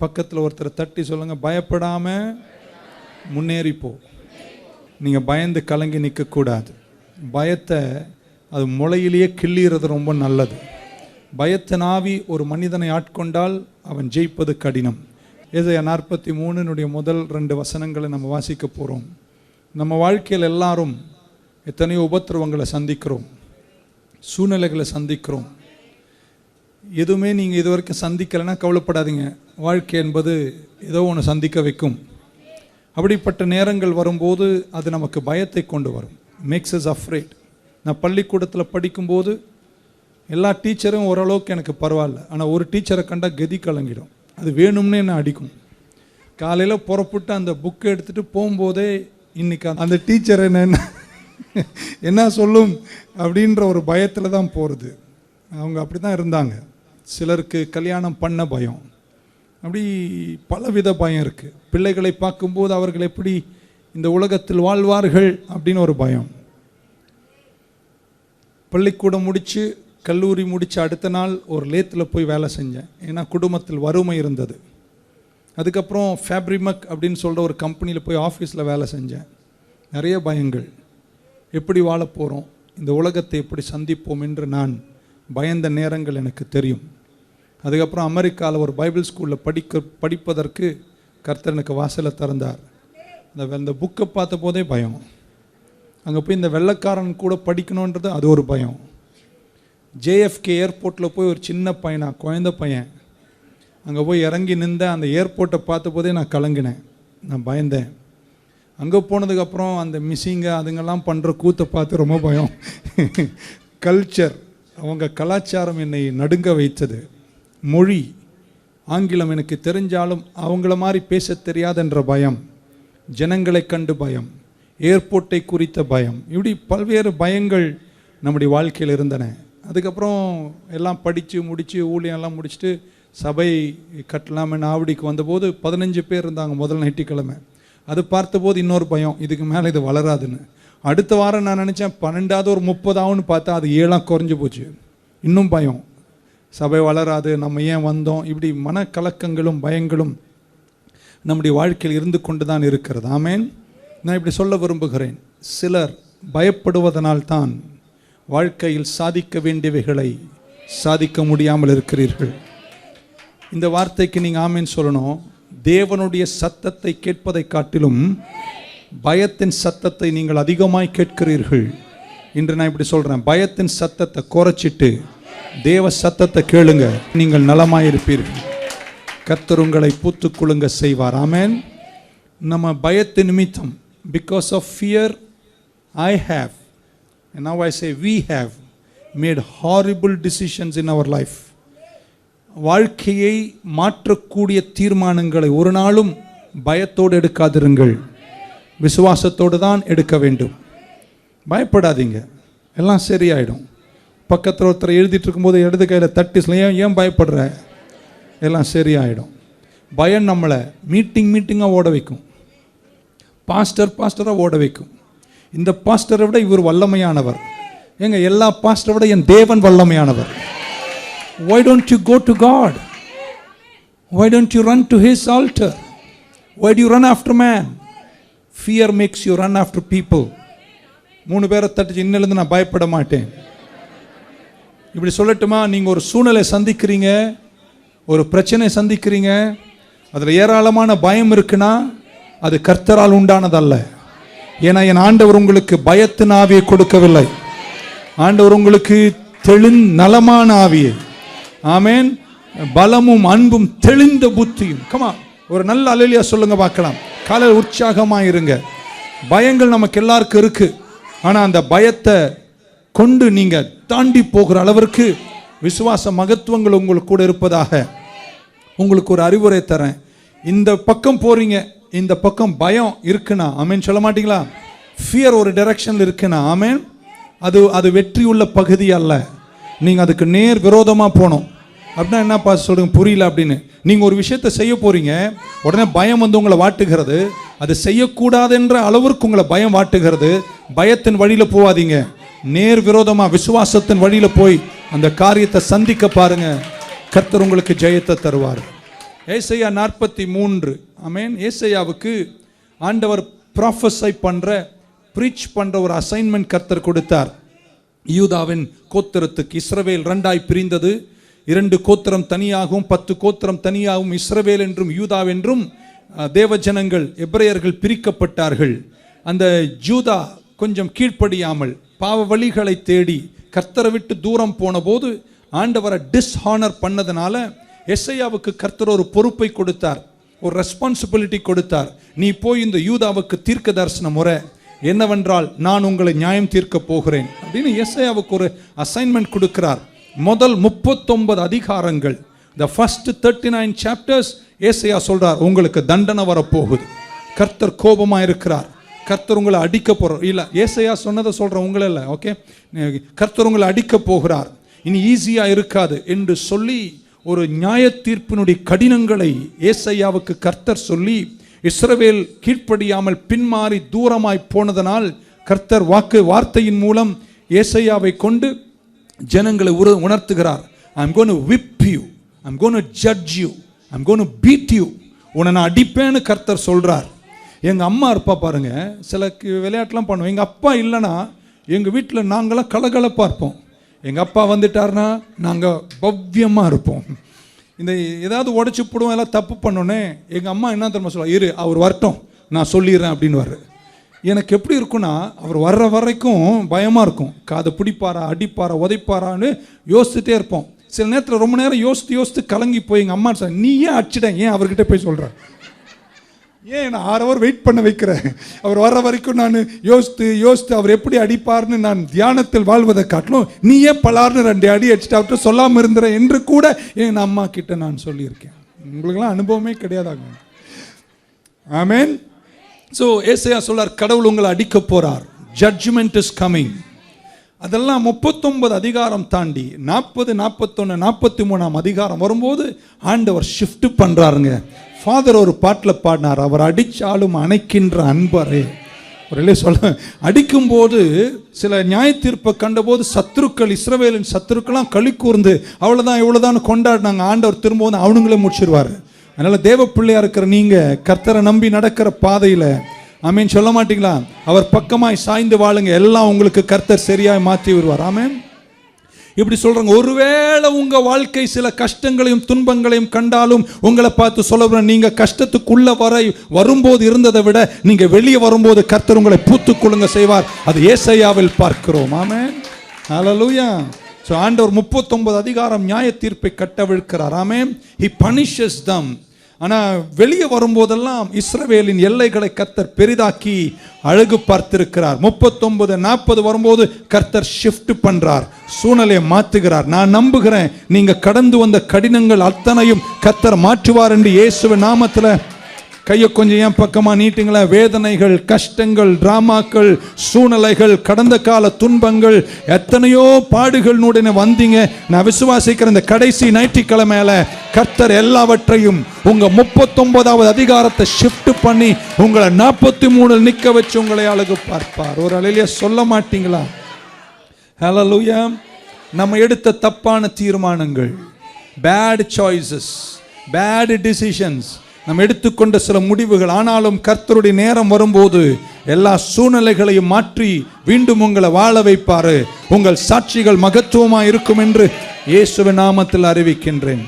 பக்கத்தில் ஒருத்தர் தட்டி சொல்லுங்க, பயப்படாம முன்னேறிப்போ. நீங்கள் பயந்து கலங்கி நிற்கக்கூடாது. பயத்தை அது முளையிலேயே கிள்ளிறது ரொம்ப நல்லது. பயத்தின் ஆவி ஒரு மனிதனை ஆட்கொண்டால் அவன் ஜெயிப்பது கடினம். ஏசாயா 43 முதல் 2 வசனங்களை நம்ம வாசிக்க போகிறோம். நம்ம வாழ்க்கையில் எல்லாரும் எத்தனையோ உபத்திரவங்களை சந்திக்கிறோம், சூழ்நிலைகளை சந்திக்கிறோம். எதுவுமே நீங்கள் இது வரைக்கும் சந்திக்கலைன்னா கவலைப்படாதீங்க. வாழ்க்கை என்பது ஏதோ ஒன்று சந்திக்க வைக்கும். அப்படிப்பட்ட நேரங்கள் வரும்போது அது நமக்கு பயத்தை கொண்டு வரும். Makes us afraid. நான் பள்ளிக்கூடத்தில் படிக்கும்போது எல்லா டீச்சரும் ஓரளவுக்கு எனக்கு பரவாயில்ல. ஆனால் ஒரு டீச்சரை கண்டால் கதி கலங்கிடும். அது வேணும்னே என்ன அடிக்கும். காலையில் புறப்பட்டு அந்த புக்கை எடுத்துகிட்டு போகும்போதே இன்றைக்கி அந்த டீச்சர் என்ன சொல்லும் அப்படின்ற ஒரு பயத்தில் தான் போகிறது. அவங்க அப்படி தான் இருந்தாங்க. சிலருக்கு கல்யாணம் பண்ண பயம், அப்படி பலவித பயம் இருக்குது. பிள்ளைகளை பார்க்கும்போது அவர்கள் எப்படி இந்த உலகத்தில் வாழ்வார்கள் அப்படின்னு ஒரு பயம். பள்ளிக்கூடம் முடித்து கல்லூரி முடித்து அடுத்த நாள் ஒரு லேத்தில் போய் வேலை செஞ்சேன். ஏன்னா குடும்பத்தில் வறுமை இருந்தது. அதுக்கப்புறம் ஃபேப்ரிமக் அப்படின்னு சொல்கிற ஒரு கம்பெனியில் போய் ஆஃபீஸில் வேலை செஞ்சேன். நிறைய பயங்கள். எப்படி வாழ போகிறோம், இந்த உலகத்தை எப்படி சந்திப்போம் என்று நான் பயந்த நேரங்கள் எனக்கு தெரியும். அதுக்கப்புறம் அமெரிக்காவில் ஒரு பைபிள் ஸ்கூலில் படிப்பதற்கு கர்த்தர் எனக்கு வாசலை திறந்தார். அந்த புக்கை பார்த்த போதே பயம். அங்கே போய் இந்த வெள்ளைக்காரன் கூட படிக்கணுன்றது அது ஒரு பயம். ஜேஎஃப்கே ஏர்போர்ட்டில் போய் ஒரு சின்ன பையனா, குழந்த பையன், அங்கே போய் இறங்கி நின்ற அந்த ஏர்போர்ட்டை பார்த்த போதே நான் கலங்கினேன், நான் பயந்தேன். அங்கே போனதுக்கப்புறம் அந்த மிஸ்ஸிங்க அதுங்கெல்லாம் பண்ணுற கூத்தை பார்த்து ரொம்ப பயம். கல்ச்சர், அவங்க கலாச்சாரம் என்னை நடுங்க வைத்தது. மொழி ஆங்கிலம் எனக்கு தெரிஞ்சாலும் அவங்கள மாதிரி பேச தெரியாதுன்ற பயம், ஜனங்களை கண்டு பயம், ஏர்போர்ட்டை குறித்த பயம், இப்படி பல்வேறு பயங்கள் நம்முடைய வாழ்க்கையில் இருந்தன. அதுக்கப்புறம் எல்லாம் படித்து முடித்து ஊழியெல்லாம் முடிச்சுட்டு சபை கட்டலாம்னு ஆவடிக்கு வந்தபோது 15 பேர் இருந்தாங்க முதல் ஞாயிற்றுக்கிழமை. அது பார்த்தபோது இன்னொரு பயம், இதுக்கு மேலே இது வளராதுன்னு. அடுத்த வாரம் நான் நினச்சேன் 12வது ஒரு 30 பார்த்தா அது 7 குறைஞ்சி போச்சு. இன்னும் பயம், சபை வளராது, நம்ம ஏன் வந்தோம், இப்படி மனக்கலக்கங்களும் பயங்களும் நம்முடைய வாழ்க்கையில் இருந்து கொண்டு தான் இருக்கிறது. ஆமேன். நான் இப்படி சொல்ல விரும்புகிறேன், சிலர் பயப்படுவதனால்தான் வாழ்க்கையில் சாதிக்க வேண்டியவைகளை சாதிக்க முடியாமல் இருக்கிறீர்கள். இந்த வார்த்தைக்கு நீங்கள் ஆமேன் சொல்லணும். தேவனுடைய சத்தத்தை கேட்பதை காட்டிலும் பயத்தின் சத்தத்தை நீங்கள் அதிகமாய் கேட்கிறீர்கள். இன்று நான் இப்படி சொல்கிறேன், பயத்தின் சத்தத்தை குறைச்சிட்டு தேவ சத்தத்தை கேளுங்க, நீங்கள் நலமாயிருப்பீர்கள். கர்த்தர் உங்களை பூத்துக்குழுங்க செய்வார். ஆமேன். நம்ம பயத்தின் நிமித்தம், because of fear I have, and now I say we have made horrible decisions in our life. வாழ்க்கையை மாற்றக்கூடிய தீர்மானங்களை ஒரு நாளும் பயத்தோடு எடுக்காதிருங்கள், விசுவாசத்தோடு தான் எடுக்க வேண்டும். பயப்படாதீங்க, எல்லாம் சரியாயிடும். பக்கத்தில் ஒருத்தர் எழுதிட்டு இருக்கும்போது இடது கையில் தட்டி ஏன் பயப்படுற, எல்லாம் சரியாயிடும். பயம் நம்மளை மீட்டிங்காக ஓட வைக்கும், பாஸ்டராக ஓட வைக்கும். இந்த பாஸ்டரை விட இவர் வல்லமையானவர். ஏங்க, எல்லா பாஸ்டரை விட என் தேவன் வல்லமையானவர். Why don't you go to God? Why don't you run to His altar? Why do you run after man? Fear makes you run after people. 3 பேரை தட்டிச்சு, இன்னிலிருந்து நான் பயப்பட மாட்டேன். இப்படி சொல்லட்டுமா? நீங்கள் ஒரு சூழ்நிலை சந்திக்கிறீங்க, ஒரு பிரச்சனை சந்திக்கிறீங்க, அதில் ஏராளமான பயம் இருக்குன்னா அது கர்த்தரால் உண்டானதல்ல. ஏன்னா என் ஆண்டவர் உங்களுக்கு பயத்தின் ஆவியை கொடுக்கவில்லை. ஆண்டவர் உங்களுக்கு நலமான ஆவியை, ஆமேன், பலமும் அன்பும் தெளிந்த புத்தியும். கமா, ஒரு நல்ல அல்லேலூயா சொல்லுங்க பார்க்கலாம். காலையில் உற்சாகமாக இருங்க. பயங்கள் நமக்கு எல்லாருக்கும் இருக்கு. ஆனால் அந்த பயத்தை கொண்டு நீங்க தாண்டி போகிற அளவிற்கு விசுவாச மகத்துவங்கள் உங்களுக்கு கூட இருப்பதாக உங்களுக்கு ஒரு அறிவுரை தரேன். இந்த பக்கம் போறீங்க, இந்த பக்கம் பயம் இருக்குன்னா ஆமேன் சொல்ல மாட்டீங்களா? ஃபியர் ஒரு டைரக்ஷனில் இருக்குன்னா ஆமேன், அது வெற்றி உள்ள பகுதி அல்ல. நீங்கள் அதுக்கு நேர் விரோதமாக போகணும். அப்படின்னா என்ன பார்த்து சொல்லுங்க, புரியல அப்படின்னு. நீங்கள் ஒரு விஷயத்தை செய்ய போறீங்க, உடனே பயம் வந்து உங்களை வாட்டுகிறது. அது செய்யக்கூடாதுன்ற அளவிற்கு உங்களை பயம் வாட்டுகிறது. பயத்தின் வழியில் போகாதீங்க, நேர் விரோதமாக விசுவாசத்தின் வழியில் போய் அந்த காரியத்தை சந்திக்க பாருங்க. கர்த்தர் உங்களுக்கு ஜெயத்தை தருவார். ஏசாயா 43. ஆமென். ஏசாயாவுக்கு ஆண்டவர் ப்ராஃபஸை பண்ற, ப்ரீச் பண்ற ஒரு அசைன்மெண்ட் கர்த்தர் கொடுத்தார். யூதாவின் கோத்திரத்துக்கு இஸ்ரவேல் 2ஆய் பிரிந்தது. 2 கோத்திரம் தனியாகவும் 10 கோத்திரம் தனியாகவும் இஸ்ரவேல் என்றும் யூதாவென்றும் தேவஜனங்கள் எபிரேயர்கள் பிரிக்கப்பட்டார்கள். அந்த யூதா கொஞ்சம் கீழ்ப்படியாமல் பாவ வழிகளை தேடி கர்த்தரை விட்டு தூரம் போன போது ஆண்டவரை டிஸ்ஹானர் பண்ணதுனால எசையாவுக்கு கர்த்தர் ஒரு பொறுப்பை கொடுத்தார், ஒரு ரெஸ்பான்சிபிலிட்டி கொடுத்தார். நீ போய் இந்த யூதாவுக்கு தீர்க்க தரிசன முறை என்னவென்றால், நான் உங்களை நியாயம் தீர்க்க போகிறேன் அப்படின்னு எசையாவுக்கு ஒரு அசைன்மெண்ட் கொடுக்கிறார். முதல் 39 அதிகாரங்கள், the first 39 chapters, ஏசாயா சொல்றார், உங்களுக்கு தண்டனை வரப்போகுது, கர்த்தர் கோபமா இருக்கிறார், கர்த்தர் உங்களை அடிக்க போறார். இல்ல, ஏசாயா சொன்னதை சொல்ற உங்களை இல்ல, ஓகே, கர்த்தர் உங்களை அடிக்க போகிறார், இனி ஈஸியா இருக்காது என்று சொல்லி ஒரு நியாய தீர்ப்பினுடைய கடினங்களை ஏசாயாவுக்கு கர்த்தர் சொல்லி, இஸ்ரவேல் கீழ்ப்படியாமல் பின்மாறி தூரமாய் போனதனால் கர்த்தர் வார்த்தையின் மூலம் ஏசாயாவை கொண்டு ஜனங்களை உணர்த்துகிறார். I'm going to whip you, I'm going to judge you, I'm going to beat you. உன்னை நான் அடிப்பேன்னு கர்த்தர் சொல்றார். எங்கள் அம்மா இருப்பா பாருங்க, சில விளையாட்டுலாம் பண்ணுவோம். எங்கள் அப்பா இல்லைன்னா எங்கள் வீட்டில் நாங்களாம் கலகலப்பாக இருப்போம். எங்கள் அப்பா வந்துட்டார்னா நாங்கள் பவ்யமாக இருப்போம். இந்த ஏதாவது உடச்சி போடுவோம், எல்லாம் தப்பு பண்ணோன்னே எங்கள் அம்மா என்ன தெரியுமா சொல்லுவா, இரு அவர் வரட்டும் நான் சொல்லிடுறேன் அப்படின்னு வர்ற. எனக்கு எப்படி இருக்குன்னா, அவர் வர்ற வரைக்கும் பயமாக இருக்கும். காதை பிடிப்பாரா, அடிப்பாரா, உதைப்பாரான்னு யோசிச்சுட்டே இருப்போம். சில நேரத்தில் ரொம்ப நேரம் யோசித்து கலங்கி போய் எங்கள் அம்மா சார், நீ ஏன் அடிச்சிட்டேன், ஏன் அவர்கிட்ட போய் சொல்கிறேன், ஏன் நான் 6 hour வெயிட் பண்ண வைக்கிறேன், அவர் வர்ற வரைக்கும் நான் யோசித்து அவர் எப்படி அடிப்பார்னு நான் தியானத்தில் வாழ்வதை காட்டிலும் நீ ஏன் பலார்னு 2 அடி அடிச்சுட்டு அவர்கிட்ட சொல்லாமல் இருந்துறேன் என்று கூட என் அம்மா கிட்ட நான் சொல்லியிருக்கேன். உங்களுக்கெல்லாம் அனுபவமே கிடையாதாங்க. ஆமென். ஸோ ஏசாயா சொல்றார், கடவுள் உங்களை அடிக்க போறார், ஜட்ஜ்மெண்ட் இஸ் கமிங். அதெல்லாம் 39 அதிகாரம் தாண்டி 40, 41, 43 அதிகாரம் வரும்போது ஆண்டவர் ஷிஃப்ட் பண்றாருங்க. ஃபாதர் ஒரு பாட்டில் பாடினார், அவர் அடிச்சாலும் அணைக்கின்ற அன்பரே. ஒரு சொல்ல, அடிக்கும்போது சில நியாய தீர்ப்பை கண்டபோது சத்துருக்கள், இஸ்ரவேலின் சத்துருக்கெல்லாம் களி கூர்ந்து அவ்வளோதான் இவ்வளோதான் கொண்டாடினாங்க. ஆண்டவர் திரும்பவும் அவனுங்களே முடிச்சிருவார். அதனால தேவ பிள்ளையா இருக்கிற நீங்க கர்த்தரை நம்பி நடக்கிற பாதையில ஆமேன் சொல்ல மாட்டீங்களா? அவர் பக்கமாய் சாய்ந்து வாழுங்க, எல்லாம் உங்களுக்கு கர்த்தர் சரியாய் மாற்றி வருவார். ஆமேன். இப்படி சொல்றாங்க. ஒருவேளை உங்க வாழ்க்கை சில கஷ்டங்களையும் துன்பங்களையும் கண்டாலும் உங்களை பார்த்து சொல்ல, நீங்க கஷ்டத்துக்குள்ள வரும்போது இருந்ததை விட நீங்க வெளியே வரும்போது கர்த்தர் உங்களை பூத்துக்கொள்ளுங்க செய்வார். அது ஏசாயாவில் பார்க்கிறோம். ஆமென். ஹல்லேலூயா. சோ ஆண்டவர் 39 அதிகாரம் நியாய தீர்ப்பை கட்டவிழ்க்கிறார். ஆமென். He punishes them. ஆனா வெளியே வரும்போதெல்லாம் இஸ்ரவேலின் எல்லைகளை கர்த்தர் பெரிதாக்கி அழகு பார்த்திருக்கிறார். 39, 40 வரும்போது கர்த்தர் ஷிஃப்ட் பண்றார், சூழ்நிலையை மாற்றுகிறார். நான் நம்புகிறேன் நீங்க கடந்து வந்த கடினங்கள் அத்தனையும் கர்த்தர் மாற்றுவார் என்று இயேசுவின் நாமத்தில். கையை கொஞ்சம் ஏன் பக்கமா நீட்டுங்களா. வேதனைகள், கஷ்டங்கள், டிராமாக்கள், சூழ்நிலைகள், கடந்த கால துன்பங்கள், எத்தனையோ பாடுகள் வந்தீங்க. நான் விசுவாசிக்கிற இந்த கடைசி ஞாயிற்றுக்கிழமையில கர்த்தர் எல்லாவற்றையும் உங்க 39வது அதிகாரத்தை ஷிஃப்ட் பண்ணி உங்களை 43 நிக்க வச்சு உங்களை அழகு பார்ப்பார். ஒரு அலையில சொல்ல மாட்டீங்களா? ஹல்லேலூயா. நம்ம எடுத்த தப்பான தீர்மானங்கள், பேட் சாய்ஸஸ், பேட் டிசிஷன்ஸ், நம்ம எடுத்துக்கொண்ட சில முடிவுகள், ஆனாலும் கர்த்தருடைய நேரம் வரும்போது எல்லா சூழ்நிலைகளையும் மாற்றி மீண்டும் உங்களை வாழ வைப்பாரு. உங்கள் சாட்சிகள் மகத்துவமாக இருக்கும் என்று இயேசுவின் நாமத்தில் அறிவிக்கின்றேன்.